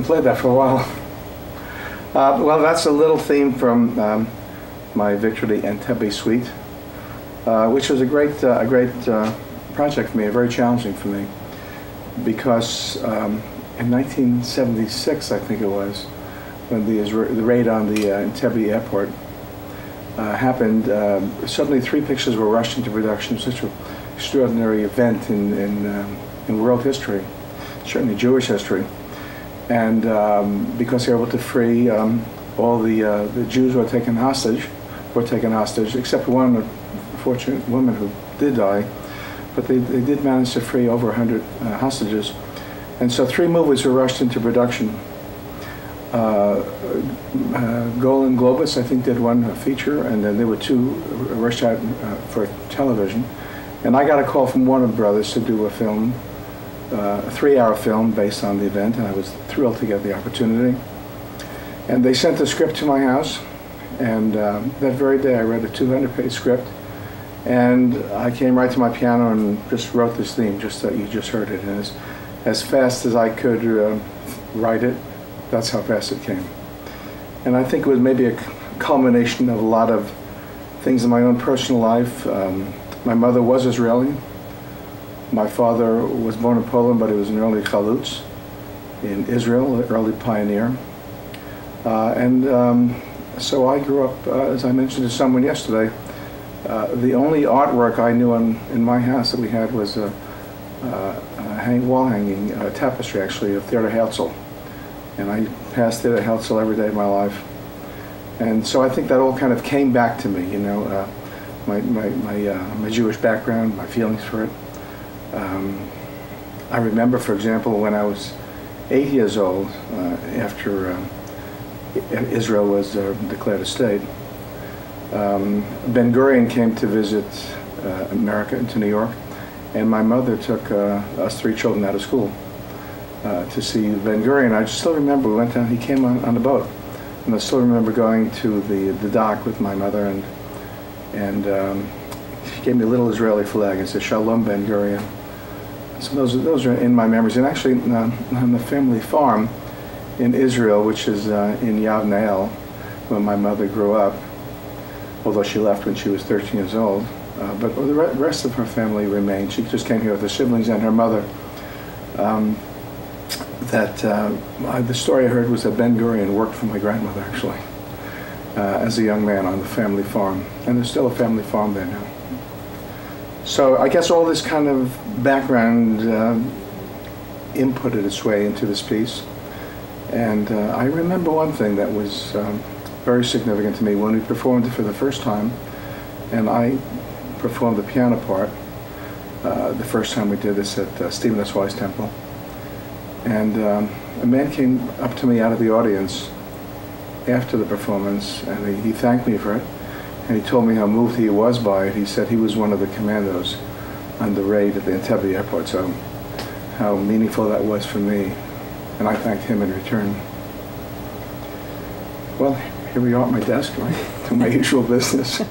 played that for a while. Well, that's a little theme from my Victor the Entebbe suite, which was a great project for me, very challenging for me, because in 1976, I think it was, when the raid on the Entebbe airport happened, suddenly 3 pictures were rushed into production. Such an extraordinary event in world history, certainly Jewish history. And because they were able to free all the Jews who were taken hostage, except one unfortunate woman who did die, but they did manage to free over 100 hostages. And so 3 movies were rushed into production. Golan Globus, I think, did one feature, and then there were 2 rushed out for television. And I got a call from Warner Brothers to do a film, a 3-hour film based on the event, and I was thrilled to get the opportunity. And they sent the script to my house, and that very day I read a 200-page script, and I came right to my piano and just wrote this theme, just that you just heard it. And as fast as I could write it, that's how fast it came. And I think it was maybe a culmination of a lot of things in my own personal life. My mother was Israeli. My father was born in Poland, but he was an early chalutz in Israel, an early pioneer. So I grew up, as I mentioned to someone yesterday, the only artwork I knew in my house that we had was a wall-hanging tapestry, actually, of Theodor Herzl. And I passed Theodor Herzl every day of my life. And so I think that all kind of came back to me, you know, my Jewish background, my feelings for it. I remember, for example, when I was 8 years old, after Israel was declared a state, Ben-Gurion came to visit America, to New York, and my mother took us 3 children out of school to see Ben-Gurion. I still remember, we went down, he came on the boat, and I still remember going to the dock with my mother, and she gave me a little Israeli flag and said, "Shalom Ben-Gurion." So those are in my memories. And actually, on the family farm in Israel, which is in Yavneel, when my mother grew up, although she left when she was 13 years old, but the rest of her family remained. She just came here with her siblings and her mother. The story I heard was that Ben-Gurion worked for my grandmother, actually, as a young man on the family farm. And there's still a family farm there now. So I guess all this kind of background inputted its way into this piece. And I remember one thing that was very significant to me when we performed it for the first time, and I performed the piano part the first time we did this at Stephen S. Wise Temple. And a man came up to me out of the audience after the performance, and he thanked me for it, and he told me how moved he was by it. He said he was one of the commandos on the raid at the Entebbe airport, so how meaningful that was for me, and I thanked him in return. Well, here we are at my desk, right? To my usual business.